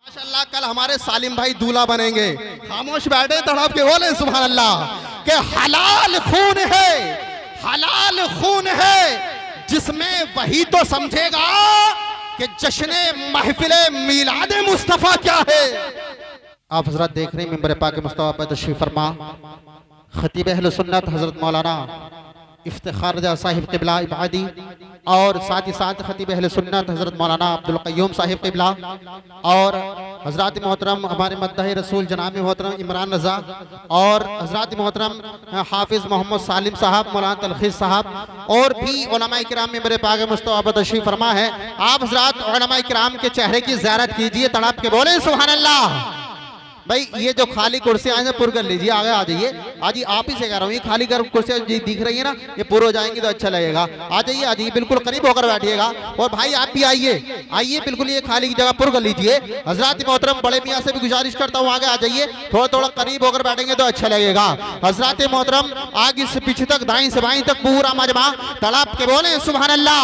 माशाअल्लाह कल हमारे सालिम भाई दूल्हा बनेंगे। खामोश बैठे तड़प के बोले सुभान अल्लाह के हलाल खून है जिसमें वही तो समझेगा कि जश्ने महफिले मीलाद मुस्तफा क्या है। आप हजरत देख रहे हैं मिंबर पाक मुस्तफा पर तशरीफ फरमा खतीब अहले सुन्नत हजरत मौलाना इफ्तिखार रजा साहिब क़िबला इबादी और साथ ही साथ खतीब अहले सुन्नत हजरत मौलाना अब्दुल क़य्यूम साहिब क़िबला और हजरत मोहतरम हमारे मद्दह रसूल जनाब मोहतरम इमरान रज़ा और हजरत मोहतरम हाफिज़ मोहम्मद सालिम साहब मौलाना तलखीस साहब और भी उलमाए किराम में मेरे पाक मुस्तफा पर तशरीफ फरमा है। आप हजरत उलमाए किराम के चेहरे की ज़ियारत कीजिए, तड़प के बोले सुभान अल्लाह। भाई ये जो खाली कुर्सी आए पूर कर लीजिए, आगे आ जाइए। आज ही आप ही से कह रहा हूँ, ये खाली कुर्सियाँ दिख रही है ना, ये पूरे हो जाएंगी तो अच्छा लगेगा। आ जाइए बिल्कुल करीब होकर बैठिएगा। और भाई आप भी आइए बिल्कुल ये खाली की जगह पूर कर लीजिए। हजरत मोहतरम बड़े मियाँ से भी गुजारिश करता हूँ, आगे आ जाइए, थोड़ा करीब होकर बैठेंगे तो अच्छा लगेगा। हजरत मोहतरम आगे से पीछे तक दाएं से बाएं तक पूरा मजमा तड़प के बोले सुभान अल्लाह।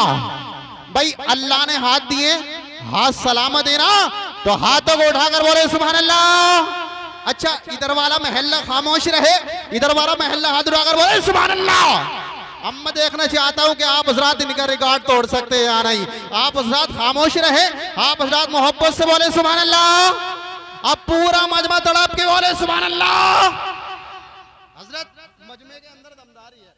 भाई अल्लाह ने हाथ दिए, हाथ सलामत देना तो हाथों को उठाकर बोले सुभान अल्लाह। अच्छा इधर वाला महल्ला खामोश रहे, इधर वाला महल्ला हाथ उठाकर बोले सुभान अल्लाह। अब मैं देखना चाहता हूं कि आप हजरात इनका रिकॉर्ड तोड़ सकते हैं या नहीं। आप हजरात खामोश रहे, आप हजरात मोहब्बत से बोले सुभान अल्लाह। अब पूरा मजमा तड़प के बोले सुभान अल्लाह। हजरत मजमे के अंदर दमदारी है,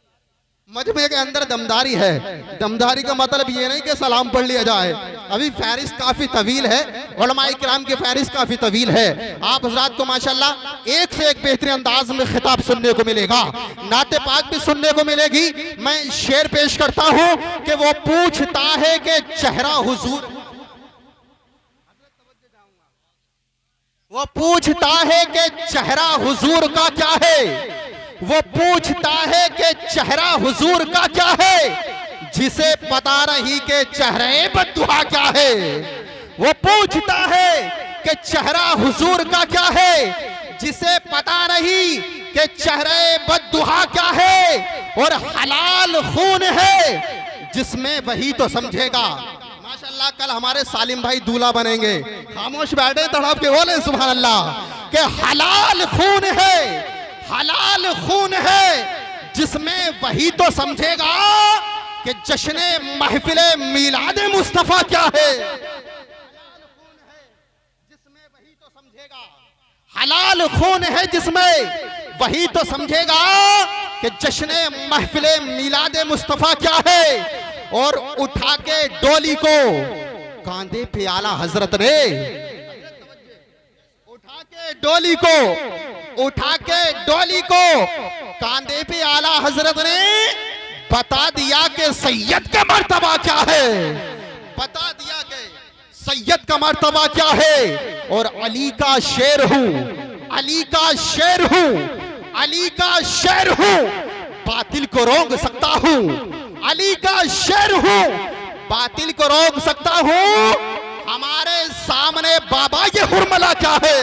मजमे के अंदर दमदारी है। दमदारी का मतलब ये नहीं कि सलाम पढ़ लिया जाए, अभी फहरिस्त काफी तवील है, उलमाए किराम की फहरिस्त काफी तवील है। आप हजरात को माशाल्लाह एक से एक बेहतरीन अंदाज में खिताब सुनने को मिलेगा, नाते पाक भी सुनने को मिलेगी। मैं शेर पेश करता हूं कि वो पूछता है कि चेहरा हुजूर, वो पूछता है कि चेहरा हुजूर का क्या है, वो पूछता है कि चेहरा हुजूर का क्या है, जिसे पता नहीं कि चेहरे बद्दुआ क्या है। वो पूछता है कि चेहरा हुजूर का क्या है, जिसे पता नहीं कि चेहरे बद्दुआ क्या है। और हलाल खून है जिसमें वही तो समझेगा। माशाअल्लाह कल हमारे सालिम भाई दूल्हा बनेंगे। खामोश बैठे तड़प के बोले सुभान अल्लाह कि हलाल खून है जिसमें वही तो समझेगा कि जश्ने महफिले मीलाद मुस्तफा क्या है। जिसमें वही तो समझेगा, हलाल खून है जिसमें वही तो समझेगा कि जश्ने महफिले मीलाद मुस्तफा क्या है। और उठा के डोली को कांधे पे आला हजरत ने, उठा के डोली को कांधे पे आला हजरत ने बता दिया कि सैयद का मर्तबा क्या है, बता दिया कि सैयद का मर्तबा क्या है। और अली का शेर हूं, अली का शेर हूं, अली का शेर हूं, बातिल को रोक सकता हूं, अली का शेर हूं, बातिल को रोक सकता हूं। हमारे सामने बाबा ये हुरमला क्या है,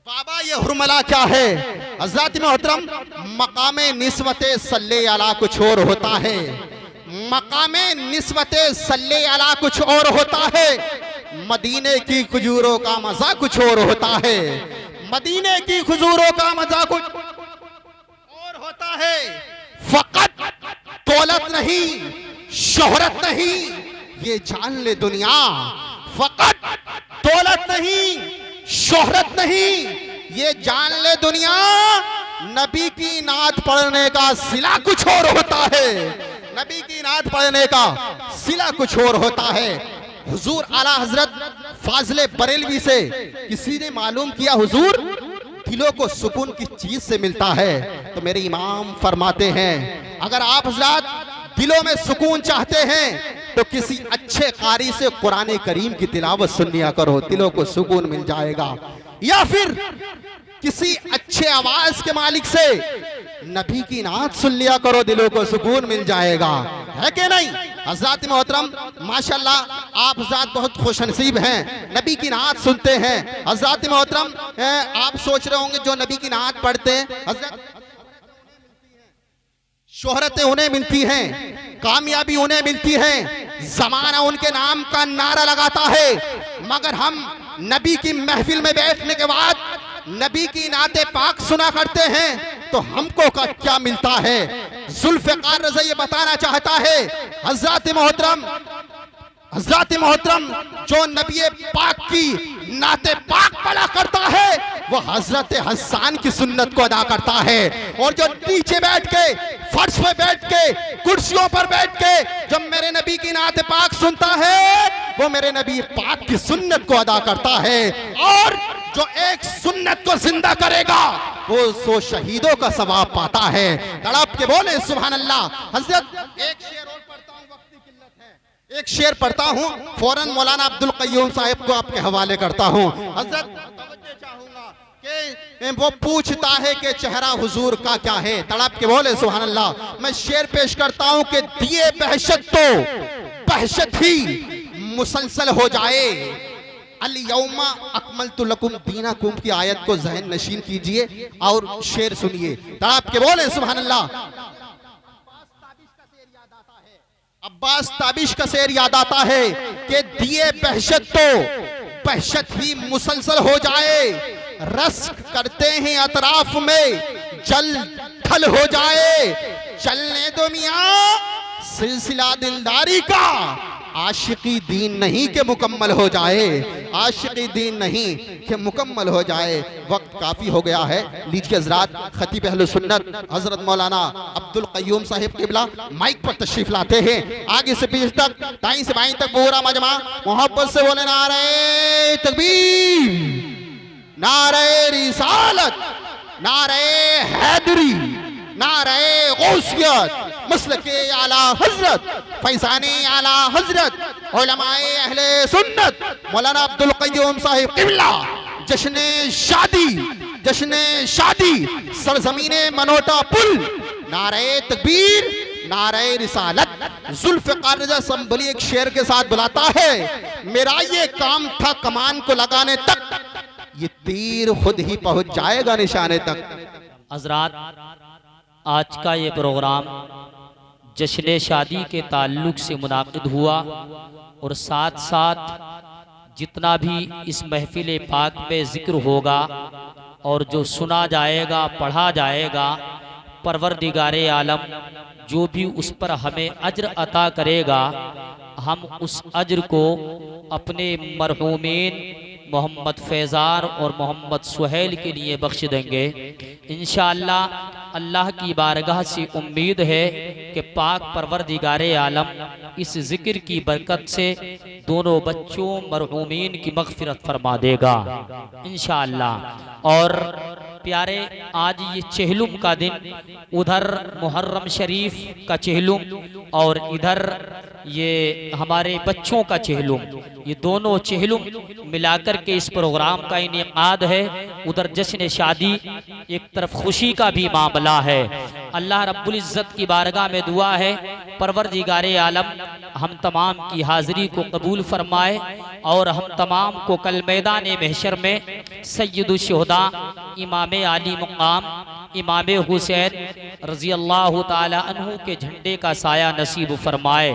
बाबा ये हुरमला क्या है। हज़रत मोहतरम मकामे निस्वते सल्ले अला कुछ और होता है, मकामे निस्वते सल्ले अला कुछ और होता है। मदीने की खजूरों का मजा कुछ और होता है, मदीने की खजूरों का मजा कुछ और होता है। फकत दौलत नहीं, शोहरत नहीं, ये जान ले दुनिया। फकत दौलत नहीं, शोहरत नहीं, ये जान ले दुनिया। नबी की नात पढ़ने का सिला कुछ और होता है, नबी की नात पढ़ने का सिला कुछ और होता है। हुजूर आला हजरत फाजले बरेलवी से किसी ने मालूम किया हुजूर दिलों को सुकून किस चीज से मिलता है, तो मेरे इमाम फरमाते हैं अगर आप हजरत दिलों में सुकून चाहते हैं तो किसी अच्छे कारी से कुरान करीम की तिलावत सुन लिया करो, दिलों को सुकून मिल जाएगा। या फिर किसी अच्छे आवाज के मालिक से नबी की नात सुन लिया करो, दिलों को सुकून मिल जाएगा, है कि नहीं। हज़रत मोहतरम माशाल्लाह आप हज़रत बहुत खुशनसीब हैं, नबी की नात सुनते हैं। हज़रत मोहतरम आप सोच रहे होंगे जो नबी की नात पढ़ते हैं हज़रत शोहरतें उन्हें मिलती हैं, कामयाबी उन्हें मिलती है, जमाना उनके नाम का नारा लगाता है, मगर हम नबी की महफिल में बैठने के बाद नबी की नाते पाक सुना करते हैं तो हमको का क्या मिलता है। जुल्फ़िकार रज़ा ये बताना चाहता है, हज़रत मोहतरम जो नबी पाक की नाते पाक पढ़ा करता है वो हजरत हसन की सुन्नत को अदा करता है, और जो नीचे बैठ के फर्श पे बैठ के कुर्सियों पर बैठ के जो मेरे नबी की नाते पाक सुनता है वो मेरे नबी पाक की सुन्नत को अदा करता है। और जो एक सुन्नत को जिंदा करेगा वो सो शहीदों का सवाब पाता है। तड़प के बोले सुभान अल्लाह। हजरत एक शेर और पढ़ता हूँ, वक्त की किल्लत है, एक शेर पढ़ता हूँ, फौरन मौलाना अब्दुल क़य्यूम साहिब को आपके हवाले करता हूँ। हजरत तवज्जो चाहूंगा कि वो पूछता है कि चेहरा हुजूर का क्या है। तड़प के बोले सुभान अल्लाह। मैं शेर पेश करता हूँ कि दिए बहशत तो बहशत ही मुसलसल हो जाए। अल यौमा अकमलतु लकुम दीनकुम की आयत को ज़हन नशीन कीजिए और शेर सुनिए। तड़प के बोले सुभान अल्लाह। अब्बास ताबिश का शेर याद आता है कि दिए बहशत तो बहशत ही मुसलसल हो जाए, रस्क करते हैं अतराफ में जल थल हो जाए। चलने दो मियां सिलसिला दिलदारी का, आशिकी दीन नहीं के मुकम्मल हो जाए, आशिकी दीन नहीं के मुकम्मल हो जाए। वक्त काफी हो गया है। लीजिए हजरात, खतीब अहले सुन्नत हजरत मौलाना अब्दुल क़य्यूम साहिब क़िबला माइक पर तशरीफ लाते हैं। आगे से पीछे तक, दाईं से बाईं तक पूरा मजमा मोहब्बत से बोले नारे तकबीर, नारे रिसालत, नारे हैदरी, नारे गौसियत, मसलके आला हजरत, फैज़ाने आला हजरत, उलमाए अहले सुन्नत मौलाना अब्दुल क़य्यूम साहिब क़िबला। जश्ने शादी सरजमीने मनोटा पुल, नारे तकबीर, नारे रिसालत। जुल्फ़िकार रज़ा संभली एक शेर के साथ बुलाता है, मेरा ये काम था कमान को लगाने तक, ये तीर खुद ही पहुंच जाएगा निशाने तक। हज़रात, आज का ये प्रोग्राम जश्न शादी के ताल्लुक से मुनाकिद हुआ और साथ साथ जितना भी इस महफिल पाक में ज़िक्र होगा और जो सुना जाएगा, पढ़ा जाएगा, परवरदिगारे आलम जो भी उस पर हमें अज्र अता करेगा, हम उस अज्र को अपने मरहूमीन मोहम्मद फैज़ान और मोहम्मद सुहैल के लिए बख्श देंगे इंशाअल्लाह। अल्लाह की बारगाह से उम्मीद है कि पाक परवरदिगारे आलम इस ज़िक्र की बरकत से दोनों बच्चों मरहूमीन की मग़फ़िरत फरमा देगा इंशाअल्लाह। और प्यारे, आज ये चहलुम का दिन, उधर मुहर्रम शरीफ का चहलुम और इधर ये हमारे बच्चों का चहलुम, ये दोनों चहलुम मिलाकर के इस प्रोग्राम का इनेकाद है। उधर जश्न शादी, एक तरफ खुशी का भी मामला है। अल्लाह रब्बुल इज़्ज़त की बारगाह में दुआ है, परवरदिगारे आलम हम तमाम की हाज़िरी को कबूल फरमाए और हम तमाम को कल मैदान महशर में सय्यदुश शुहदा इमाम आली मुक़ाम इमाम हुसैन रज़ी अल्लाह ताला अन्हु के झंडे का साया नसीब फरमाए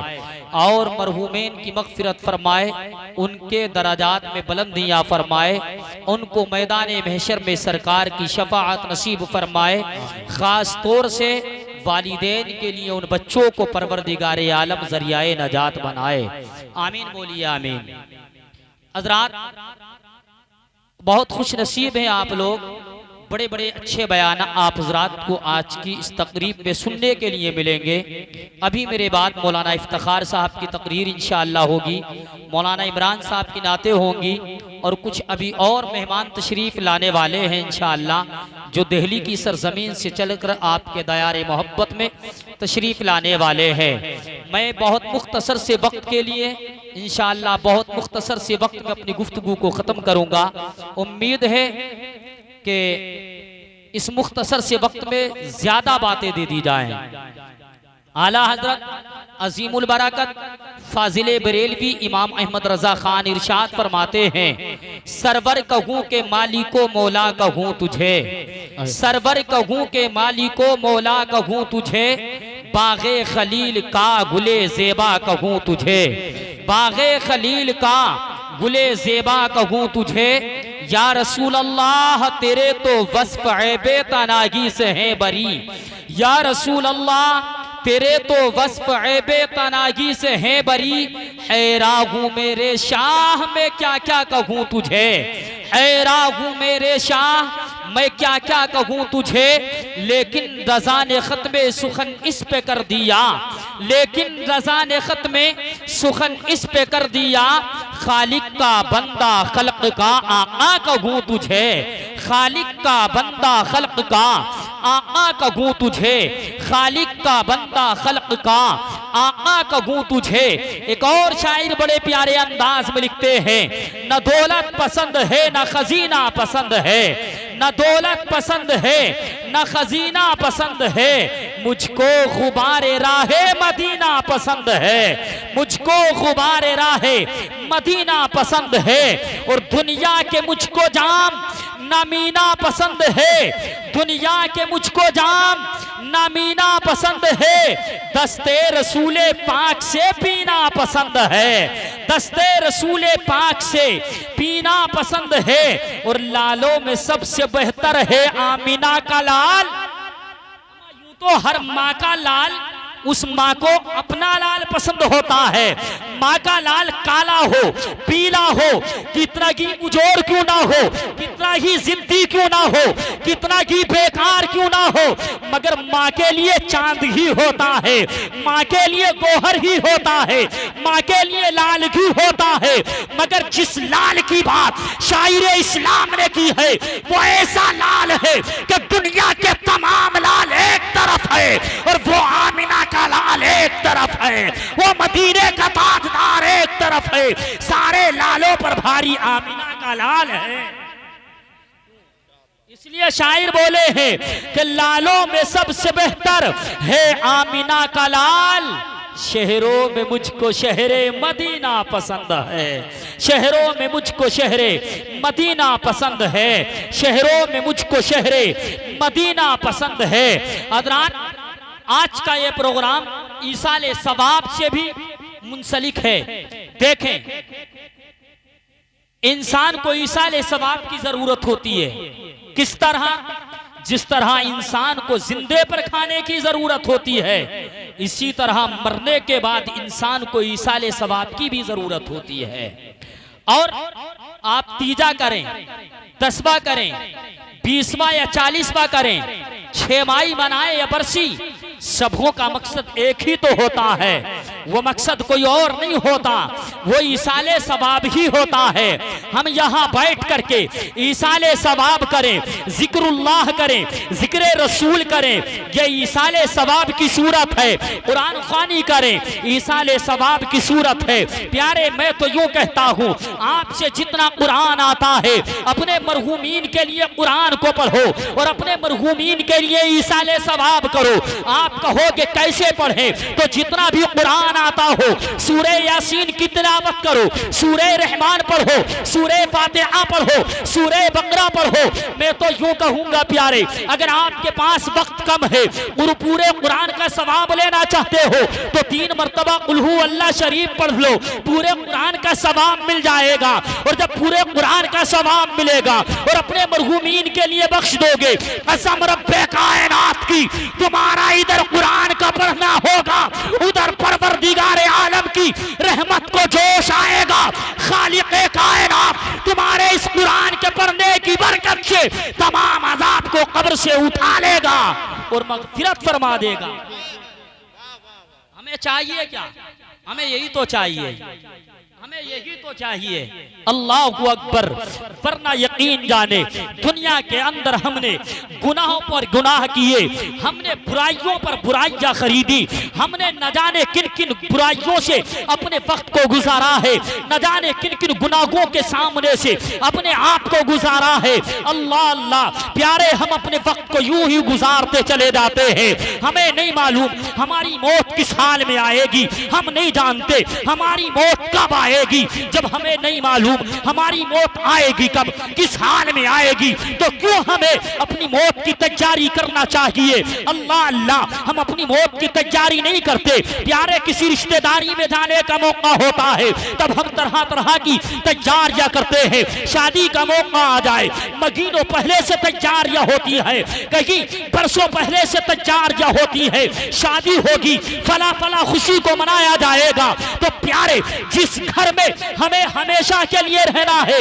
और मरहूमीन की मग़फ़िरत फरमाए, उनके दराजात में बुलंदियाँ फरमाए, उनको मैदान महशर में सरकार की शफ़ाअत नसीब फरमाए। ख़ास तौर से वालिदैन के लिए उन बच्चों को परवरदिगारे आलम ज़रियाए नजात बनाए। आमीन बोलिए आमीन। हज़रात, बहुत खुश नसीब हैं आप लोग, बड़े बड़े अच्छे बयान आप हज़रात को आज की इस तकरीब में सुनने के लिए मिलेंगे। अभी मेरे बाद मौलाना इफ्तिखार साहब की तकरीर इंशाअल्लाह होगी, मौलाना इमरान साहब की नाते होंगी और कुछ अभी और मेहमान तशरीफ़ लाने वाले हैं इंशाअल्लाह, जो दिल्ली की सरजमीन से चलकर आपके दायरे मोहब्बत में तशरीफ़ लाने वाले हैं। मैं बहुत मुख्तसर से वक्त के लिए इंशाअल्लाह, बहुत मुख्तसर से वक्त में अपनी गुफ्तगू को ख़त्म करूँगा। उम्मीद है कि इस मुख्तसर से वक्त में ज्यादा बातें दे दी जाएं। आला हजरत अजीमुल बरकत फाजिले बरेलवी इमाम अहमद रजा खान इरशाद फरमाते हैं, सरवर कहूँ के मालिको मौला कहूँ तुझे, सरवर कहूँ के मालिको मौला कहूँ तुझे, बागे खलील का गुले ज़ेबा कहूँ तुझे, बागे खलील का गुले ज़ेबा कहूँ तुझे। या रसूल अल्लाह तेरे तो वस्फ़ ऐबे तनागी से हैं बरी, या रसूल अल्लाह तेरे तो वस्फ़ ऐबे तनागी से हैं बरी। हैरान हूँ मेरे शाह मैं क्या क्या कहूँ तुझे, हैरान हूँ मेरे शाह मैं क्या क्या कहूँ तुझे। लेकिन रज़ा ने ख़त्मे सुखन इस पे कर दिया, लेकिन रज़ा ने ख़त्मे सुखन इस पे कर दिया। खालिक का बंदा खल्क का आका कहूँ तुझे, खालिक का बंदा खल्क का आका कहूँ तुझे, खालिक का बंदा खल्क का आका कहूँ तुझे। एक और शायर बड़े प्यारे अंदाज में लिखते हैं, न दौलत पसंद है न खजीना पसंद है, न दौलत पसंद है न खजीना पसंद है। मुझको गुबारे राहे मदीना पसंद है, मुझको गुबारे राहे मदीना पसंद है। और दुनिया के मुझको जाम नमीना पसंद है, दुनिया के मुझको जाम नमीना पसंद है। दस्ते रसूले पाक से पीना पसंद है, दस्ते रसूले पाक से पीना पसंद है। और लालों में सबसे बेहतर है आमीना का लाल। यूं तो हर माँ का लाल उस माँ को अपना लाल पसंद होता है। माँ का लाल काला हो पीला हो, कितना ही उजोड़ क्यों ना हो, कितना ही जिद्दी क्यों ना हो, कितना ही बेकार क्यों ना हो, मगर माँ के लिए चांद ही होता है, माँ के लिए गोहर ही होता है, माँ के लिए लाल ही होता है। मगर जिस लाल की बात शायर इस्लाम ने की है वो ऐसा लाल है कि दुनिया के तमाम लाल एक तरफ है और वो आमिना का लाल एक तरफ है, वो मदीने का ताजदार एक तरफ है। सारे लालों पर भारी आमिना का लाल है। इसलिए शायर बोले हैं कि लालों में सबसे बेहतर है आमिना का लाल। शहरों में मुझको शहरे मदीना पसंद है, शहरों में मुझको शहरे मदीना पसंद है, शहरों में मुझको शहरे मदीना पसंद है। हज़रात आज का ये प्रोग्राम ईसाले सवाब से भी मुंसलिक है। देखें, इंसान को ईसाले सवाब की जरूरत होती है। किस तरह? जिस तरह इंसान को जिंदे पर खाने की जरूरत होती है, इसी तरह मरने के बाद इंसान को ईसाले सवाब की भी जरूरत होती है। और आप तीजा करें, 10वां करें, 20वां या 40वां करें, 6 माही मनाए या बरसी, सबों का मकसद एक ही तो होता है। वो मकसद कोई और नहीं होता, वो ईसाले सवाब ही होता है। हम यहाँ बैठ करके ईसाले सवाब करें, जिक्रुल्लाह करें, जिक्र रसूल करें, ये ईसाले सवाब की सूरत है। कुरान ख़्वानी करें, ईसाले सवाब की सूरत है। प्यारे, मैं तो यूँ कहता हूँ, आपसे जितना कुरान आता है अपने मरहूमीन के लिए कुरान को पढ़ो और अपने मरहूमीन के लिए ईसाले सवाब करो। आप कहोगे कैसे पढ़े? तो जितना भी कुरान आता हो, सूरे यासीन की तिलावत करो, सूरे रहमान पढ़ो, सूरे फातिहा पढ़ो, सूरे बकरा पढ़ो। मैं तो यूं कहूंगा प्यारे, अगर आपके पास वक्त कम है और पूरे कुरान का सवाब लेना चाहते हो तो 3 मरतबा कुल हु अल्लाह शरीफ पढ़ लो, पूरे कुरान का सवाब मिल जाएगा। और जब पूरे कुरान का सवाब मिलेगा और अपने मरहूमीन के लिए बख्श दोगे, कसम रब्बे कायनात की, तुम्हारा इधर कुरान का पढ़ना होगा, उधर परवरदिगार आलम की रहमत को जोश आएगा। खालिक़े कायनात तुम्हारे इस कुरान के पढ़ने की बरकत से तमाम अज़ाब को कब्र से उठा लेगा और मग़फ़िरत फरमा देगा। हमें चाहिए क्या? हमें यही तो चाहिए, हमें यही तो चाहिए। अल्लाहु अकबर। वरना यकीन जाने दुनिया के अंदर हमने गुनाहों पर गुनाह किए, हमने बुराइयों पर बुराइयां खरीदी, हमने न जाने किन किन बुराइयों से अपने वक्त को गुजारा है, न जाने किन किन गुनाहों के सामने से अपने आप को गुजारा है। अल्लाह अल्लाह प्यारे, हम अपने वक्त को यूं ही गुजारते चले जाते हैं, हमें नहीं मालूम हमारी मौत किस हाल में आएगी हम नहीं जानते, हमारी मौत कब आएगी जब हमें नहीं मालूम, हमारी मौत आएगी कब, किस हाल में आएगी, तो क्यों हमें अपनी मौत की तैयारी करना चाहिए। अल्लाह अल्लाह, हम अपनी मौत की तैयारी नहीं करते। प्यारे किसी रिश्तेदारी में जाने का मौका होता है तब हम तरह तरह की तैयारियां करते हैं। शादी का मौका आ जाए, महीनों पहले से तैयारियां होती है, कहीं बरसों पहले से तैयारियां होती है, शादी होगी, फला फला खुशी को मनाया जाएगा। तो प्यारे, जिस घर में हमें हमेशा के लिए रहना है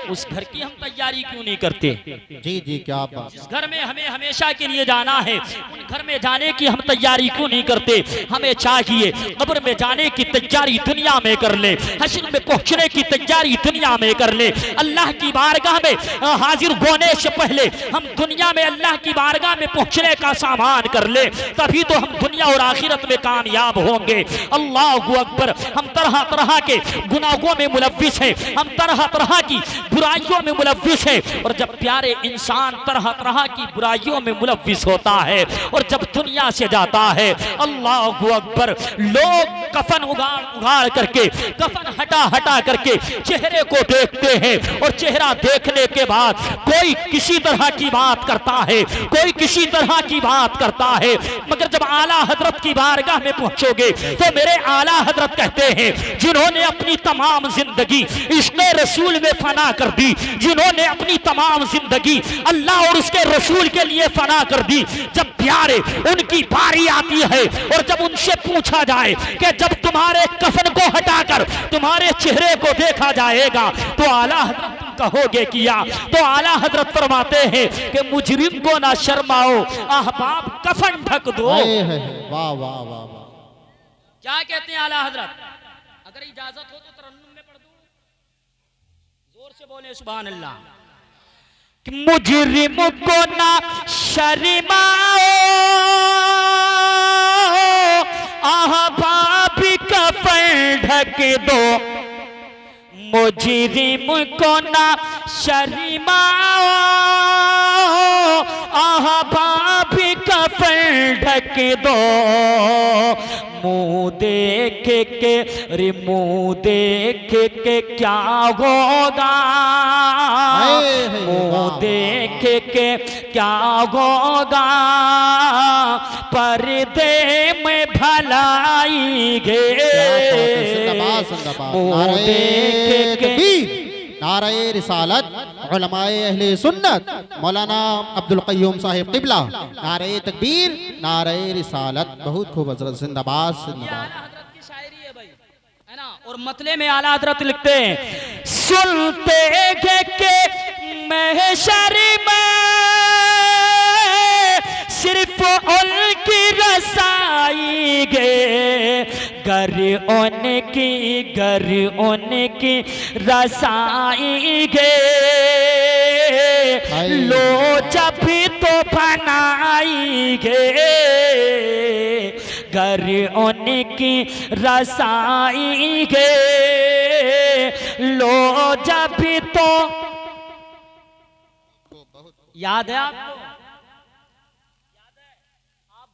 उस घर की हम तैयारी क्यों नहीं करते। जी जी, क्या बात। जिस घर में हमें हमेशा के लिए जाना है उन घर में जाने की हम तैयारी क्यों नहीं करते। हमें चाहिए कब्र में जाने की तैयारी दुनिया में कर ले, हश्र में पहुंचने की तैयारी दुनिया में कर ले, अल्लाह की बारगाह में हाजिर होने से पहले हम दुनिया में अल्लाह की बारगाह में पहुंचने का सामान कर ले, तभी तो हम दुनिया और आखिरत में कामयाब होंगे। अल्लाहू अकबर। हम तरह तरह के गुनाहों में मुलव्विस है, हम तरह तरह की बुराइयों में मुलव्विस है, और जब प्यारे इंसान तरह तरह की बुराइयों में मुलव्विस होता है और जब दुनिया से जाता है, अल्लाहू अकबर, लोग कफन उगाड़ उगाड़ करके, कफन हटा हटा करके चेहरे को देखते हैं और चेहरा देखने के बाद कोई किसी तरह की बात करता है, कोई किसी तरह की बात करता है, मगर जब आला हजरत की बारगाह में पहुंचोगे तो मेरे आला हजरत कहते हैं, जिन्होंने अपनी तमाम जिंदगी इश्क़े रसूल में फना कर दी, जिन्होंने अपनी तमाम जिंदगी अल्लाह और उसके रसूल के लिए फना कर दी, जब प्यारे उनकी बारी आती है और जब उनसे पूछा जाए कि जब तुम्हारे कफन को हटाकर तुम्हारे चेहरे को देखा जाएगा तो आला हजरत कहोगे किया, तो आला हजरत फरमाते हैं कि मुजरिम को ना शर्माओ, अहबाब कफन ढक दो। वाह वाह वाह वाह। क्या कहते हैं आला हजरत? अगर इजाजत हो तो तरन्नुम में पढ़ दूं, जोर से बोले सुभान अल्लाह। मुजरिम को ना शर्माओ, अहबाब कफन ढक दो, मुजरिम को ना शर्माओ, अहबाब कफन ढक दो, मुँह देख के रे मुँह देख के क्या होगा, मुँह देख के क्या होगा, पर्दे में भलाई गे, मुँह देख के। नारे रिसालत, उलमाए अहले सुन्नत, मौलाना अब्दुल क़य्यूम साहिब क़िबला, नारे तकबीर, नारे रिसालत। बहुत खूब हजरत, जिंदाबाद जिंदाबाद। की शायरी है भाई, है ना। और मतले में आला हजरत लिखते हैं, सुनते के महशर में सिर्फ उनकी रसाई गे, गर उनकी रसाई गे, लो जब तो बनाई गे, गर उनकी रसाई गे, लो जब तो। याद है आपको?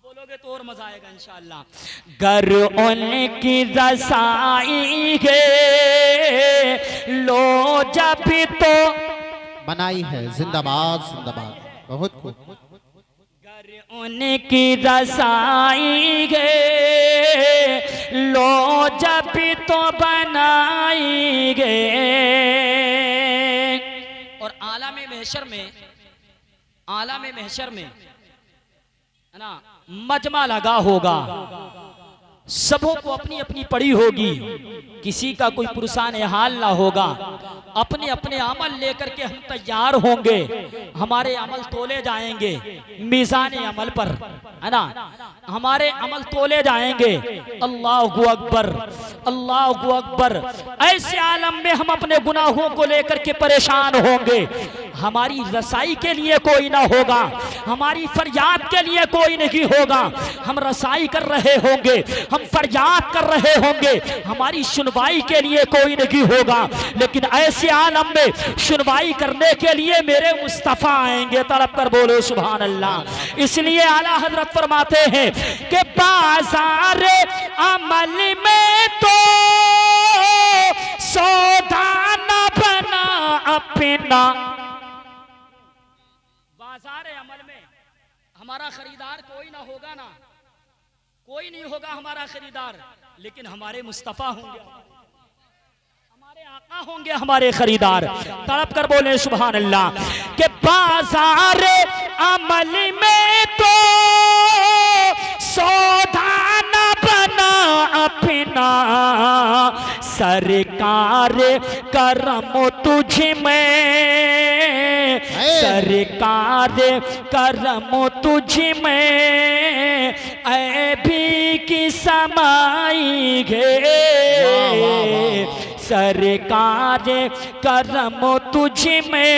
बोलोगे तो और मजा आएगा इंशाअल्लाह। गर उनकी रसाई गे, लो जब तो बनाई है, जिंदाबाद जिंदाबाद। बहुत खूब। गर उनकी रसाई गे, लो जब तो बनाई गे। और आलम महशर में है ना, मजमा लगा होगा, सबों को अपनी अपनी पड़ी होगी, किसी का कोई पुरसान हाल ना होगा। अपने अपने अमल लेकर के हम तैयार होंगे, हमारे अमल तोले जाएंगे मीज़ान अमल पर, है ना, हमारे अमल तोले जाएंगे। अल्लाहु अकबर, अल्लाहु अकबर। ऐसे आलम में हम अपने गुनाहों को लेकर के परेशान होंगे, हमारी रसाई के लिए कोई ना होगा, हमारी फरियाद के लिए कोई नहीं होगा। हम रसाई कर रहे होंगे, हम फरियाद कर रहे होंगे, हमारी सुनवाई के लिए कोई नहीं होगा। लेकिन ऐसे आलम में सुनवाई करने के लिए मेरे मुस्तफ़ा आएंगे। तड़प कर बोलो सुभान अल्लाह। इसलिए आला हजरत फरमाते हैं कि बाजार अमल में तो सौदा न बना अपना। बाजार अमल में हमारा खरीदार कोई ना होगा ना, कोई नहीं होगा हमारा खरीदार, लेकिन हमारे मुस्तफा होंगे, हमारे आका होंगे हमारे खरीदार। तड़प कर बोले सुभान अल्लाह कि बाजार अमल में तो सौदा न बना अपना, सरकार करम तुझ में, सरकार करम तुझ में ऐबी की समाई गे, सरकार करम तुझ में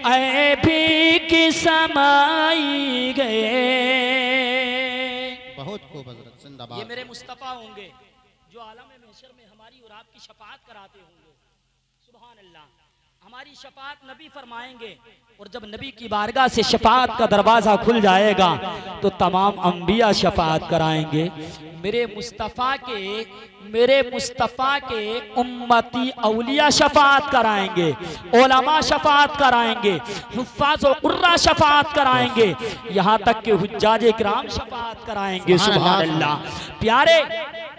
ऐबी की समाई गए। बहुत खूब हजरत, जिंदाबाद। ये मेरे मुस्तफा होंगे जो आलम महशर में हमारी और आपकी शफाअत कराते होंगे। सुभान अल्लाह। हमारी शफाअत नबी फरमाएंगे, और जब नबी की बारगाह से शफाअत का दरवाजा खुल जाएगा तो तमाम अंबिया शफाअत कराएंगे। मेरे मुस्तफ़ा के उम्मती औलिया शफाअत कराएंगे, उलमा शफाअत कराएंगे, हुफ्फाज़ व कुर्रा शफाअत कराएंगे, यहाँ तक कि हुज्जाज इकराम शफाअत कराएंगे। सुभान अल्लाह। प्यारे,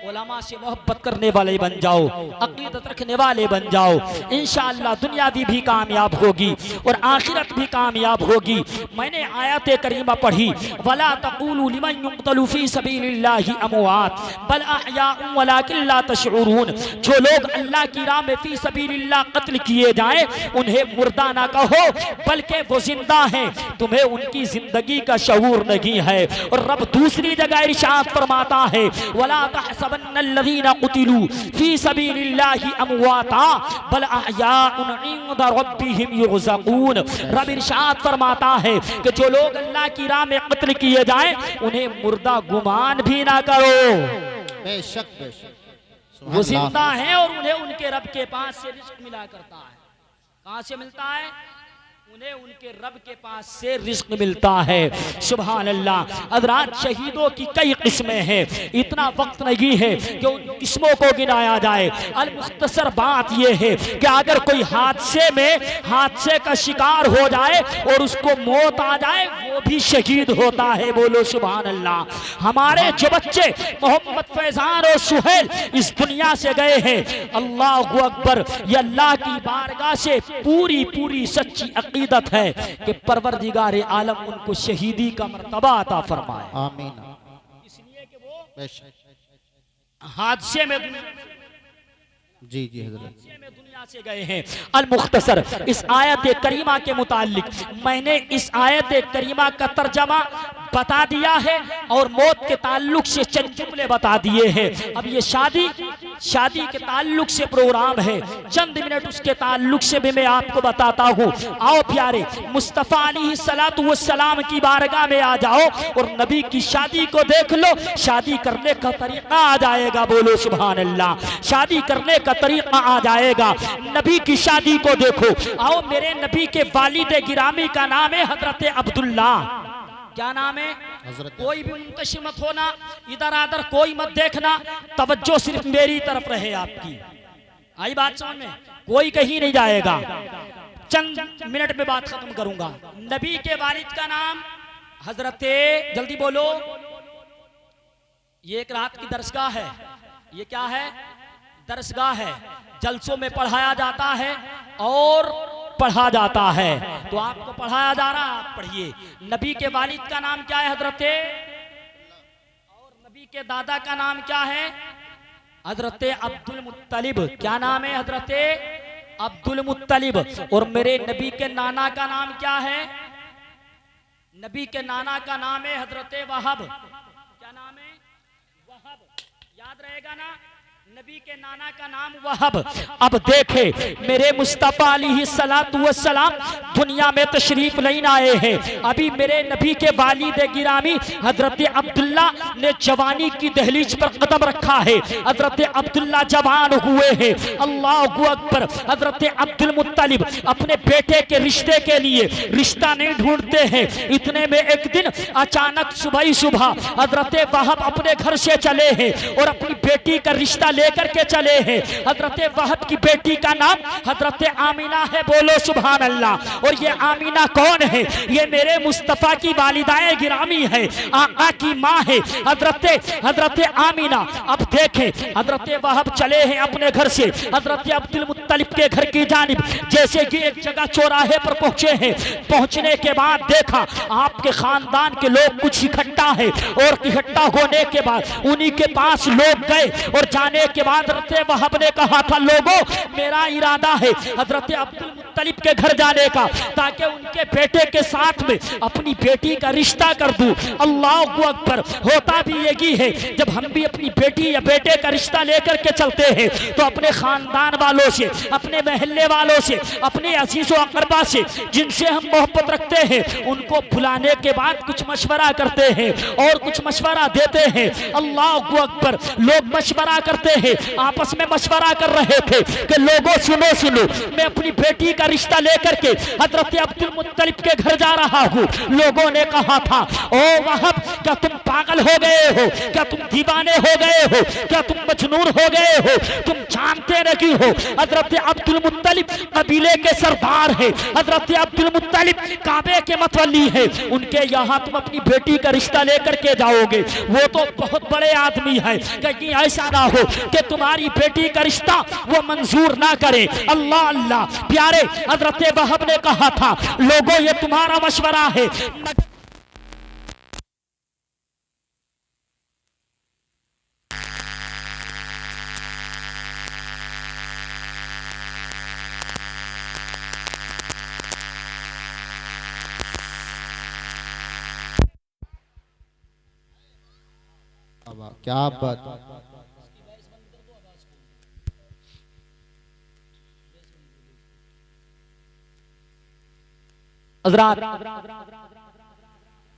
उलमा से मोहब्बत करने वाले बन जाओ, अकीदत रखने वाले बन जाओ, इंशाअल्लाह दुनिया भी कामयाब होगी और आखिरत भी कामयाब होगी। मैंने आयत करीमा पढ़ी, वला तक़ूलू लिमन युक़्तलू फ़ी सबीलिल्लाहि अमवात बल अहयाउन वलाकिन ला तशऊरून। जो लोग अल्लाह की राह में फ़ी सबीलिल्लाह कत्ल किए जाएं उन्हें मुर्दा ना कहो, बल्कि वो जिंदा हैं, तुम्हें उनकी जिंदगी का शऊर नहीं है। और रब दूसरी जगह इरशाद फरमाता है, वला तहसबन्नल्लज़ीना क़ुतिलू फ़ी सबीलिल्लाहि अमवाता बल अहयाउन इंदा रब्बिहिम युरज़क़ून। रब इरशाद फरमाता है कि जो लोग अल्लाह की राह में कत्ल किए जाएं उन्हें मुर्दा गुमान भी ना करो, बेशक बेशक वो जिंदा हैं और उन्हें उनके रब के पास से रिज़्क़ मिला करता है। कहाँ से मिलता है? उन्हें उनके रब के पास से रिज़्क़ मिलता है। सुभान अल्लाह। हज़रात, शहीदों की कई किस्में हैं, इतना वक्त नहीं है कि उन किस्मों को गिनाया जाए। अल मुख्तसर बात यह है कि अगर कोई हादसे का शिकार हो जाए और उसको मौत आ जाए, वो भी शहीद होता है। बोलो सुभान अल्लाह। हमारे जो बच्चे मोहम्मद फैजान और सुहेल इस दुनिया से गए हैं, अल्लाहु अकबर, ये अल्लाह की बारगाह से पूरी पूरी सच्ची अकीदत है कि परवरदिगार आलम उनको शहीदी का मर्तबा अता फरमाए। आमीन। इसलिए कि वो बेशक हादसे में जी जी हजरत दुनिया से गए हैं। अल मुख्तसर, इस आयत करीमा के मुतालिक मैंने इस आयत करीमा का तर्जमा बता दिया है और मौत के ताल्लुक से चंद जुमले बता दिए हैं। अब ये शादी के ताल्लुक से प्रोग्राम है, चंद मिनट उसके ताल्लुक से भी मैं आपको बताता हूँ। आओ प्यारे, मुस्तफ़ा अलैहिस्सलातु वस्सलाम की बारगाह में आ जाओ और नबी की शादी को देख लो। शादी करने का तरीका आ जाएगा। बोलो सुभान अल्लाह। शादी करने का तरीका आ जाएगा। नबी की शादी को देखो। आओ, मेरे नबी के वालिद गिरामी का नाम है हजरत अब्दुल्ला। क्या नाम है? कोई भी मुंतशिर मत होना, इधर आधर कोई मत देखना, तवज्जो सिर्फ मेरी तरफ रहे आपकी। आई बात समझ में? कोई कहीं नहीं जाएगा। चंद मिनट में बात खत्म करूंगा। नबी के वालिद का नाम हजरत, जल्दी बोलो, ये एक रात की दरसगाह है। ये क्या है? दरसगाह है। जलसों में पढ़ाया जाता है और पढ़ा जाता है, तो आपको पढ़ाया जा रहा है, आप पढ़िए। नबी के वालिद का नाम क्या है? हजरते। और नबी के दादा का नाम क्या है? हजरते अब्दुल मुत्तलिब। क्या नाम है? हजरते अब्दुल मुत्तलिब। और मेरे नबी के नाना का नाम क्या है? नबी के नाना का नाम है हजरते वहब। क्या नाम है? वहब। याद रहेगा ना? नबी के नाना का नाम वहब। अब देखे मेरे मुस्तफा अलैहिस्सलातु वस्सलाम दुनिया में तशरीफ नहीं आए हैं। अभी मेरे नबी के वालिद गिरामी हजरत अब्दुल्ला ने जवानी की दहलीज पर कदम रखा है। हजरत अब्दुल्ला जवान हुए हैं। अल्लाहु अकबर। हजरत अब्दुल मुत्तलिब अपने बेटे के रिश्ते के लिए रिश्ता नहीं ढूंढते हैं। इतने में एक दिन अचानक सुबह ही सुबह हजरत वहब अपने घर से चले हैं और अपनी बेटी का रिश्ता लेकर के चले हैं। हजरत वहब की बेटी का नाम हजरत आमीना है। बोलो सुभान अल्लाह। और ये आमीना कौन है? ये मेरे मुस्तफा की वालिदाए गिरामी है, आका की माँ है हजरत आमीना। अब देखें हजरत वहब चले हैं अपने घर से हजरत अब्दुल मुत्तलिब के घर की जानिब। जैसे कि एक जगह चौराहे पर पहुंचे हैं, पहुंचने के बाद देखा आपके खानदान के लोग कुछ इकट्ठा है और इकट्ठा होने के बाद उन्हीं के पास लोग गए और जाने के बाद हजरत वहब ने कहा था लोगों मेरा इरादा है हजरत अब्दुल मुत्तलिब के घर जाने का ताकि उनके बेटे के साथ में अपनी बेटी का रिश्ता कर दूं। अल्लाहु अकबर। होता भी यही है जब हम भी अपनी बेटी या बेटे का रिश्ता लेकर के चलते हैं तो अपने खानदान वालों से, अपने महल्ले वालों से, अपने अजीजों अकरबा से जिनसे हम मोहब्बत रखते हैं उनको बुलाने के बाद कुछ मशवरा करते हैं और कुछ मशवरा देते हैं। अल्लाहु अकबर। लोग मशवरा करते हैं, आपस में मशवरा कर रहे थे कि लोगों सुनो सुनो, मैं अपनी बेटी का रिश्ता लेकर के हजरत अब्दुल मुत्तलिब के घर जा रहा हूँ। लोगों ने कहा था ओ वहब क्या तुम पागल हो गए हो, क्या तुम दीवाने हो गए हो, क्या तुम मजनून हो गए हो, तुम जानते नहीं हो हजरत अब्दुल मुत्तलिब कबीले के सरदार है, हजरत अब्दुल मुत्तलिब काबे के मतवली है, उनके यहाँ तुम अपनी बेटी का रिश्ता लेकर के जाओगे, वो तो बहुत बड़े आदमी है, कहीं ऐसा ना हो कि तुम्हारी बेटी का रिश्ता वो मंजूर ना करे। अल्लाह अल्लाह। प्यारे हजरत वहब ने कहा था लोगों ये तुम्हारा मशवरा है। क्या बात।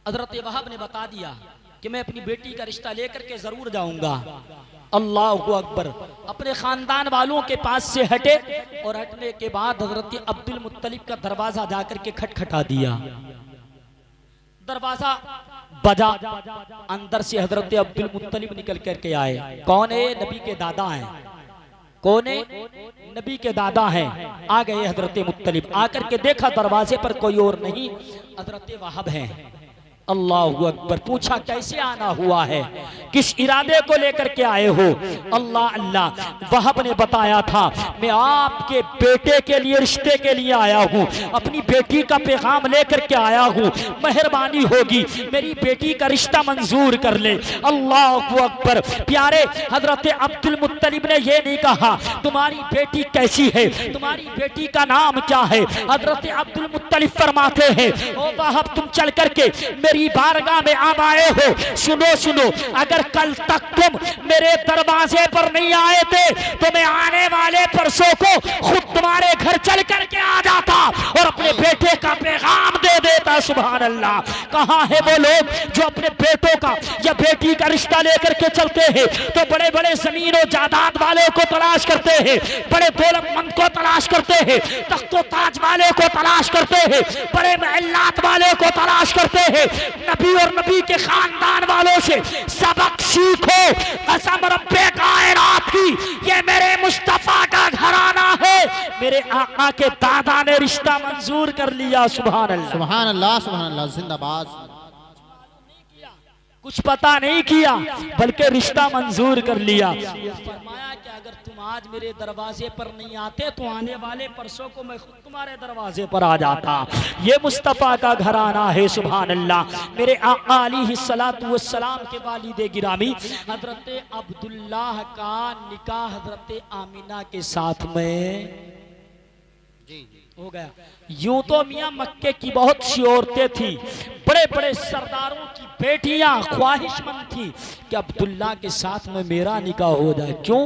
हजरत वहब ने बता दिया कि मैं अपनी बेटी का रिश्ता लेकर के जरूर जाऊंगा। अल्लाहु अकबर। अपने खानदान वालों के पास से हटे और हटने के बाद हजरत अब्दुल मुत्तलिब का दरवाजा जाकर के खटखटा दिया। दरवाजा बजा, अंदर से हजरत अब्दुल मुत्तलिब निकल करके आए। कौन है? नबी के दादा हैं। कौन है? नबी के दादा हैं। आ गए हजरत मुत्तलिब, आकर के देखा दरवाजे पर कोई और नहीं हजरत वहब हैं। अल्लाहु अकबर। पूछा कैसे आना हुआ है, किस इरादे को लेकर के आए हो? अल्लाह अल्लाह। वहब ने बताया था मैं आपके बेटे के लिए, रिश्ते के लिए आया हूँ, अपनी बेटी का पैगाम लेकर के आया हूँ, मेहरबानी होगी मेरी बेटी का रिश्ता मंजूर कर ले। अल्लाहु अकबर। प्यारे हजरत अब्दुल मुत्तलिब ने यह नहीं कहा तुम्हारी बेटी कैसी है, तुम्हारी बेटी का नाम क्या है। हजरत अब्दुल मुत्तलिब फरमाते हैं ओ वहब तुम चल करके मेरी बारगाह में आप आए हो, सुनो सुनो, अगर कल तक तुम मेरे दरवाजे पर नहीं आए थे तो मैं आने वाले परसों को खुद तुम्हारे घर चल करके आ जाता और अपने बेटे का पैगाम दे देता। सुभान अल्लाह। कहाँ है वो लोग जो अपने बेटों का या बेटी का रिश्ता लेकर के चलते हैं तो बड़े बड़े जमीन और जायदाद वाले को तलाश करते हैं, बड़े दौलतमंद को तलाश करते हैं, तख्तो ताज वाले को तलाश करते हैं, बड़े महल्लात वाले को तलाश करते हैं। नबी और नबी के खानदान वालों से सबक सीखो। कसम रब्बे कायनात की ये मेरे मुस्तफा का घराना है, मेरे आका के दादा ने रिश्ता मंजूर कर लिया। सुभान अल्लाह सुभान अल्लाह सुभान अल्लाह। जिंदाबाद। कुछ पता नहीं किया बल्कि रिश्ता मंजूर कर लिया। फरमाया कि अगर तुम आज मेरे दरवाजे पर नहीं आते तो आने वाले परसों को मैं खुद तुम्हारे दरवाजे पर आ जाता। ये मुस्तफ़ा का घराना है। सुभान अल्लाह। मेरे आका अलैहिस्सलातु वस्सलाम के वालिद गिरामी हजरत अब्दुल्लाह का निकाह हजरत आमीना के साथ में हो गया। यूं तो मियां मक्के की बहुत सी औरतें थी, बड़े बड़े बड़े सरदारों की बेटियां ख्वाहिशमंद थी कि अब्दुल्ला के साथ में मेरा निकाह हो जाए। क्यों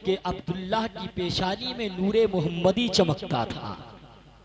कि अब्दुल्ला की पेशानी में नूरे मोहम्मदी चमकता था।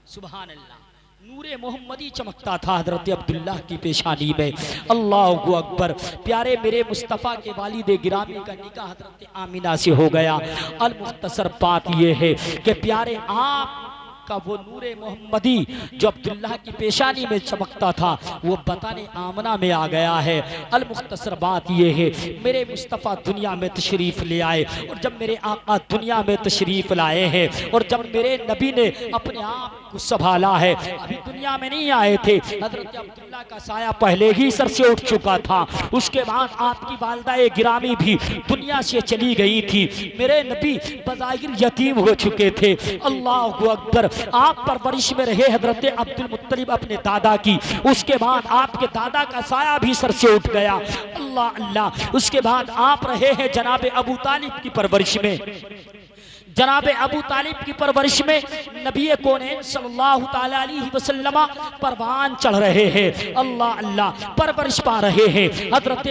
सुभान अल्लाह, नूरे मोहम्मदी चमकता था हजरत अब्दुल्ला की पेशानी में। अल्लाहु अकबर। प्यारे मेरे मुस्तफ़ा के वालिद गिरामी का निकाह हजरत आमिना से हो गया। अल मुख्तसर बात यह है कि प्यारे आप का वो नूरे मोहम्मदी जो अब्दुल्ला की पेशानी में चमकता था वो बताने आमना में आ गया है। अल मुख्तसर बात ये है, मेरे मुस्तफ़ा दुनिया में तशरीफ़ ले आए और जब मेरे आका दुनिया में तशरीफ़ लाए हैं और जब मेरे नबी ने अपने आप को संभाला है, अभी दुनिया में नहीं आए थे, हज़रत अब्दुल्ला का साया पहले ही सर से उठ चुका था। उसके बाद आपकी वालिदा गिरामी भी दुनिया से चली गई थी। मेरे नबी बज़ाहिर यतीम हो चुके थे। अल्लाहु अकबर। आप परवरिश में रहे हजरत अब्दुल मुत्तलिब अपने दादा की, उसके बाद आपके दादा का साया भी सर से उठ गया। अल्लाह अल्लाह। उसके बाद आप रहे हैं जनाब अबू तालिब की परवरिश में। जनाब अबू तालिब की परवरिश में नबी कौनैन सल्लल्लाहु ताला अलैहि वसल्लम परवान चढ़ रहे हैं। अल्लाह अल्लाह। परवरिश पा रहे हैं हजरत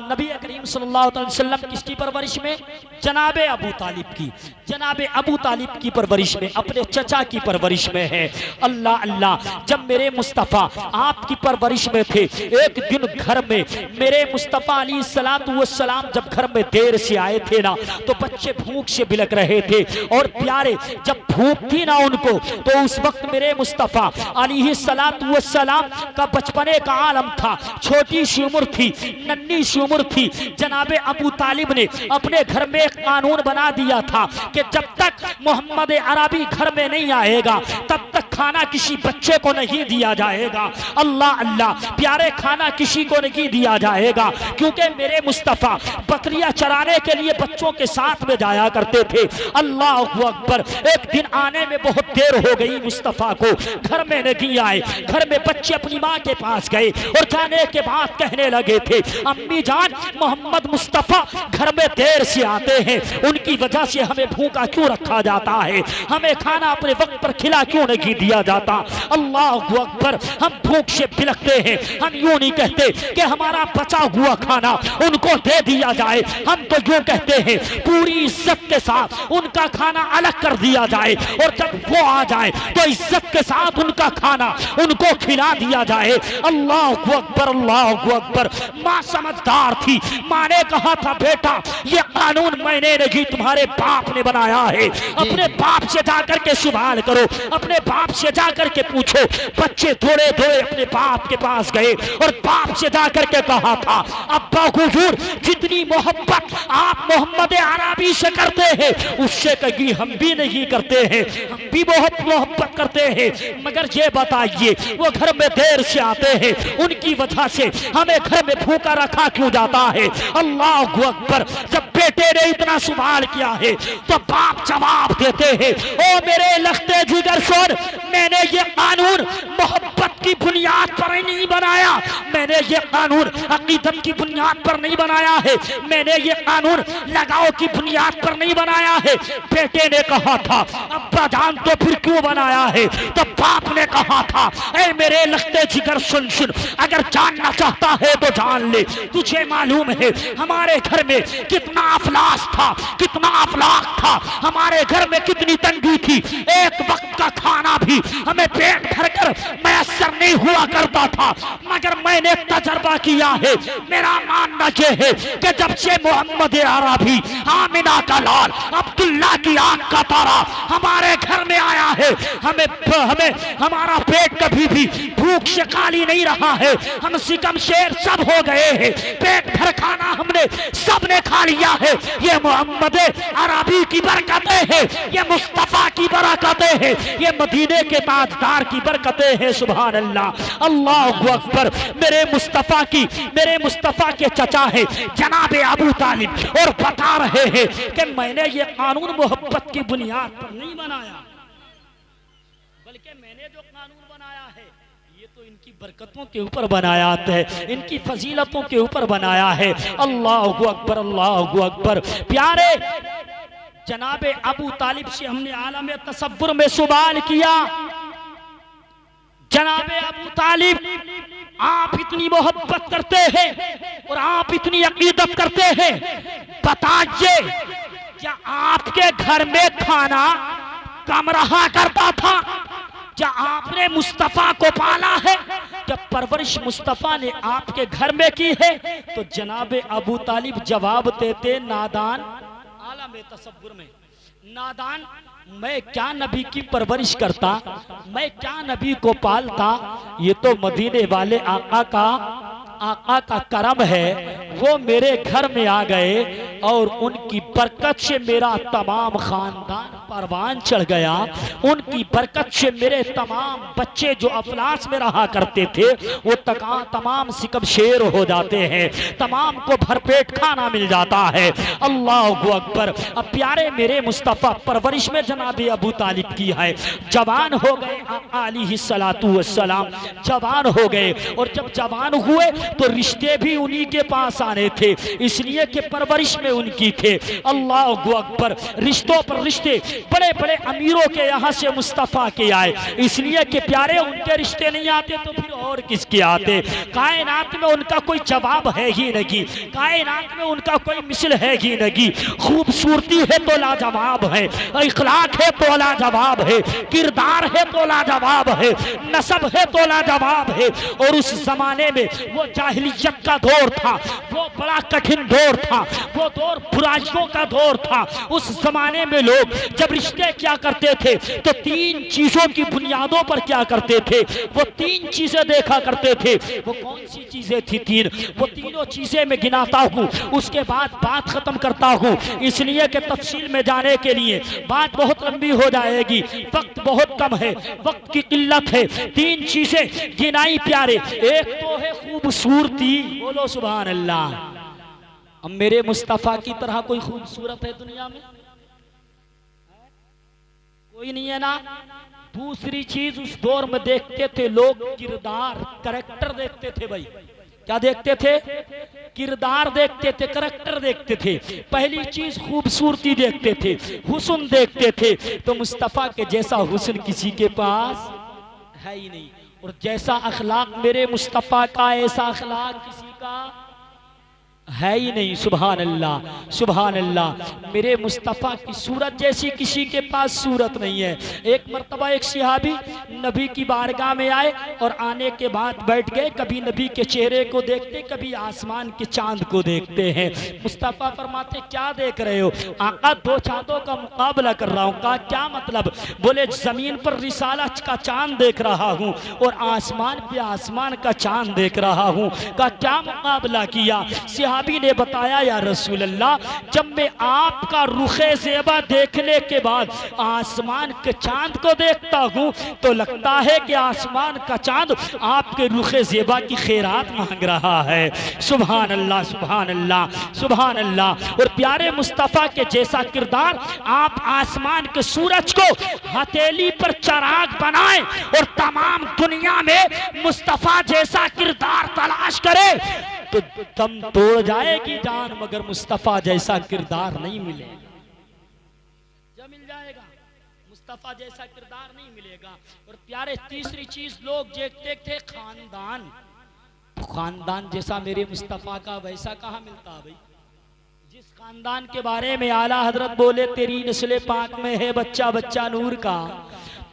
नबी करीम सल्लल्लाहु अलैहि वसल्लम किसकी परवरिश में? जनाब अबू तालिब की। जनाब अबू तालिब की परवरिश में, अपने चचा की परवरिश में है। अल्लाह अल्लाह। जब मेरे मुस्तफ़ा आपकी परवरिश में थे, एक दिन घर में मेरे मुस्तफ़ा अलैहिस्सलातु वस्सलाम जब घर में देर से आए थे ना, तो बच्चे भूख से बिलक रहे थे और प्यारे जब भूख थी ना उनको, तो उस वक्त मेरे मुस्तफ़ा अलैहिस्सलातु वस्सलाम का बचपने का आलम था, छोटी सी उम्र थी, नन्ही सी उम्र थी। जनाब अबू तालिब ने अपने घर में एक कानून बना दिया था कि जब तक मोहम्मद अरबी घर में नहीं आएगा तब तक खाना किसी बच्चे को नहीं दिया जाएगा। अल्लाह अल्लाह। प्यारे खाना किसी को नहीं दिया जाएगा, क्योंकि मेरे मुस्तफ़ा बकरियां चराने के लिए बच्चों के साथ में जाया करते थे। अल्लाह अकबर। एक दिन आने में बहुत देर हो गई, मुस्तफ़ा को घर में नहीं आए। घर में बच्चे अपनी माँ के पास गए और जाने के बाद कहने लगे थे, अम्मी जान मोहम्मद मुस्तफ़ा घर में देर से आते हैं, उनकी वजह से हमें भूखा क्यों रखा जाता है, हमें खाना अपने वक्त पर खिला क्यों नहीं दिया जाता। अल्लाह अकबर। हम भूख से बिलखते हैं, हम यूं नहीं कहते कि हमारा बचा हुआ खाना उनको दे दिया जाए, हम तो यूं कहते हैं पूरी इज्जत के साथ उनका खाना अलग कर दिया जाए और जब वो आ जाए तो इज्जत के साथ उनका खाना उनको खिला दिया जाए। अल्लाह अकबर। अल्लाह अकबर। माँ समझदार थी, माँ ने कहा था बेटा ये कानून मैंने नहीं तुम्हारे बाप ने बनाया है, अपने बाप से जाकर के सवाल करो, अपने बाप से जाकर के पूछो। बच्चे थोड़े थोड़े अपने बाप के पास गए और बाप से जाकर के कहा था, अब्बा हुजूर जितनी मोहब्बत आप मोहम्मद अरबी से करते हैं उससे कहीं हम भी नहीं करते हैं, हम भी बहुत मोहब्बत करते हैं, मगर ये बताइए वो घर में देर से आते हैं, उनकी वजह से हमें घर में भूखा रखा क्यों जाता है। अल्लाह अकबर। जब बेटे ने इतना सवाल किया है तो बाप जवाब देते हैं, ओ मेरे लखते जिगर सुन, मैंने ये कानून मोहब्बत की बुनियाद पर नहीं बनाया, मैंने ये कानून अकीदत की बुनियाद पर नहीं बनाया है, मैंने ये कानून लगाव की बुनियाद पर नहीं बनाया है। बेटे ने कहा था अब्बा जान तो फिर क्यों बनाया है? तो बाप ने कहा था, ऐ मेरे लखते जिगर सुन सुन, अगर जानना चाहता है तो जान ले, तुझे मालूम है हमारे घर में कितना अफलास था, कितना अफलाक था, हमारे घर में कितनी तंगी थी, एक वक्त का खाना भी हमें पेट भरकर मैसर नहीं हुआ करता था, मगर मैंने तजर्बा किया है, मेरा मानना यह है कि जब से मोहम्मद अरबी आमिना का लाल अब्दुल्ला की आंख का तारा हमारे घर में आया है, हमें हमारा पेट कभी भी भूख से खाली नहीं रहा है, हम सिकम शेर सब हो गए हैं, पेट भर खाना हमने सबने खा लिया है। ये मोहम्मद अरबी की बरकतें हैं, ये मुस्तफ़ा की बरकतें हैं, ये मदीने के ताजदार की बरकतें हैं। सुभान अल्लाह। अल्लाहु अकबर। मेरे मुस्तफ़ा के चचा है जनाब अबू तालिब और बता रहे हैं कि मैंने ये कानून मोहब्बत की बुनियाद पर नहीं बनाया, बल्कि मैंने जो कानून बनाया है ये तो इनकी बरकतों के ऊपर बनाया है, इनकी फजीलतों के ऊपर बनाया है। अल्लाहु अकबर। अल्लाहु अकबर। प्यारे जनाब अबू तालिब से हमने आलम तसव्वुर में सवाल किया, जनाब अबू तालिब आप इतनी मोहब्बत करते हैं और आप इतनी अकीदत करते हैं, बताइए क्या आपके घर में खाना कम रहा करता था? क्या आपने मुस्तफा को पाला है? जब परवरिश मुस्तफा ने आपके घर में की है? तो जनाब अबू तालिब जवाब देते, नादान, आलम तसव्वुर में नादान, मैं क्या नबी की परवरिश करता, मैं क्या नबी को पालता? ये तो मदीने वाले आका का करम है, वो मेरे घर में आ गए और उनकी बरकत से मेरा तमाम खानदान परवान चढ़ गया। उनकी बरकत से मेरे तमाम बच्चे जो अफलास में रहा करते थे वो तमाम सिकब शेर हो जाते हैं, तमाम को भरपेट खाना मिल जाता है। अल्लाहु अकबर। अब प्यारे मेरे मुस्तफ़ा परवरिश में जनाब अबू तालिब की है। जवान हो गए अलैहिस्सलातु वस्सलाम, जवान हो गए, और जब जवान हुए तो रिश्ते भी उन्हीं के पास आने थे, इसलिए कि परवरिश में उनकी थे। अल्लाहु अकबर। रिश्तों पर रिश्ते, बड़े बड़े अमीरों के यहाँ से मुस्तफ़ा के आए, इसलिए कि प्यारे उनके रिश्ते नहीं आते तो फिर और किसके आते? कायनात में उनका कोई जवाब है ही नहीं, कायनात में उनका कोई मिसल है ही नहीं। खूबसूरती है तो लाजवाब है, इखलाक है तो लाजवाब है, किरदार है तो लाजवाब है, नसब है तो लाजवाब है। और उस जमाने में वो जाहिलियत का दौर था, वो बड़ा कठिन दौर था, वो दौर बुराइयों का दौर था। उस जमाने में लोग जब रिश्ते क्या करते थे तो तीन चीजों की बुनियादों पर क्या करते थे, वो तीन चीजें देखा करते थे। वो कौन सी चीजें थी? तीन। वो तीनों चीजें मैं गिनाता हूँ, उसके बाद बात खत्म करता हूँ, इसलिए कि तफसील में जाने के लिए बात बहुत लंबी हो जाएगी, वक्त बहुत कम है, वक्त की किल्लत है। तीन चीजें गिनाई प्यारे, एक तो है खूबसूरती, बोलो सुभान अल्लाह। अब मेरे मुस्तफा की तरह कोई खूबसूरत है दुनिया में? कोई नहीं है ना। दूसरी चीज उस दौर में देखते थे लोग किरदार, करैक्टर देखते थे। भाई क्या देखते थे? किरदार देखते थे, करैक्टर देखते थे। पहली चीज खूबसूरती देखते थे, हुस्न देखते थे। तो मुस्तफा के जैसा हुस्न किसी के पास है ही नहीं, और जैसा अखलाक मेरे मुस्तफा का ऐसा अखलाक किसी का है ही नहीं। सुभान अल्लाह, सुभान अल्लाह। मेरे मुस्तफ़ा की सूरत जैसी किसी के पास सूरत नहीं है। एक मर्तबा एक सिहाबी नबी की बारगाह में आए और आने के बाद बैठ गए, कभी नबी के चेहरे को देखते, कभी आसमान के चांद को देखते हैं। मुस्तफ़ा फरमाते, क्या देख रहे हो? आका, दो चांदों का मुकाबला कर रहा हूँ। कहा, क्या मतलब? बोले, जमीन पर रिसालत का चांद देख रहा हूँ और आसमान पे आसमान का चांद देख रहा हूँ। कहा, क्या मुकाबला किया? सहाबी ने बताया, या रसूल अल्लाह, जब मैं आपका रुखे ज़ेबा देखने के बाद आसमान के चांद को देखता हूँ तो लगता है कि आसमान का चांद आपके रुखे ज़ेबा की खैरात मांग रहा है। सुभान अल्लाह, सुभान अल्लाह, सुभान अल्लाह। और प्यारे मुस्तफ़ा के जैसा किरदार, आप आसमान के सूरज को हथेली पर चराग बनाए और तमाम दुनिया में मुस्तफ़ा जैसा किरदार तलाश करे तो दम तोड़ जाएगी जान, मगर मुस्तफा जैसा किरदार नहीं मिलेगा। जब मिल जाएगा मुस्तफा जैसा किरदार नहीं मिलेगा। और प्यारे तीसरी चीज लोग देखते थे खानदान। खानदान जैसा मेरे मुस्तफा का वैसा कहाँ मिलता भाई? जिस खानदान के बारे में आला हजरत बोले, तेरी नस्ल पाक में है बच्चा बच्चा नूर का,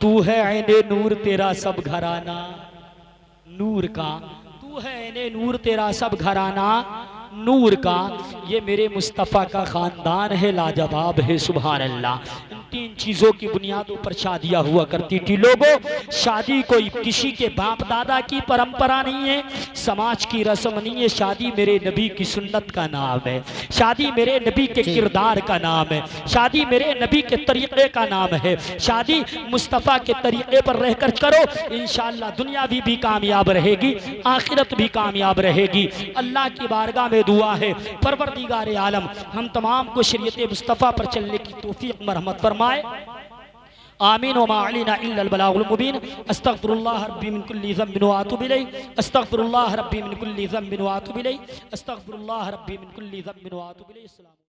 तू है ऐने नूर तेरा सब घराना नूर का, है ने नूर तेरा सब घराना नूर का। ये मेरे मुस्तफ़ा का खानदान है, लाजवाब है। सुभान अल्लाह। इन तीन चीज़ों की बुनियादों पर शादियाँ हुआ करती थी। लोगों, शादी कोई किसी के बाप दादा की परंपरा नहीं है, समाज की रस्म नहीं है। शादी मेरे नबी की सुन्नत का नाम है, शादी मेरे नबी के किरदार का नाम है, शादी मेरे नबी के तरीक़े का नाम है। शादी मुस्तफ़ा के तरीक़े पर रहकर करो, इंशाअल्लाह दुनिया भी कामयाब रहेगी, आखिरत भी कामयाब रहेगी। अल्लाह की बारगाह में दुआ है, परवरदिगार आलम हम तमाम को शरीयत मुस्तफ़ा पर चलने की तौफीक मरहमत फरमाए। आमीन। व मा अलैना इल्ला अल बलागुल मुबीन। अस्तगफिरुल्लाह रब्बी मिन कुल्ली ज़ंबिन व अतूबु इलैहि, अस्तगफिरुल्लाह रब्बी मिन कुल्ली ज़ंबिन व अतूबु इलैहि, अस्तगफिरुल्लाह रब्बी मिन कुल्ली ज़ंबिन व अतूबु इलैहि।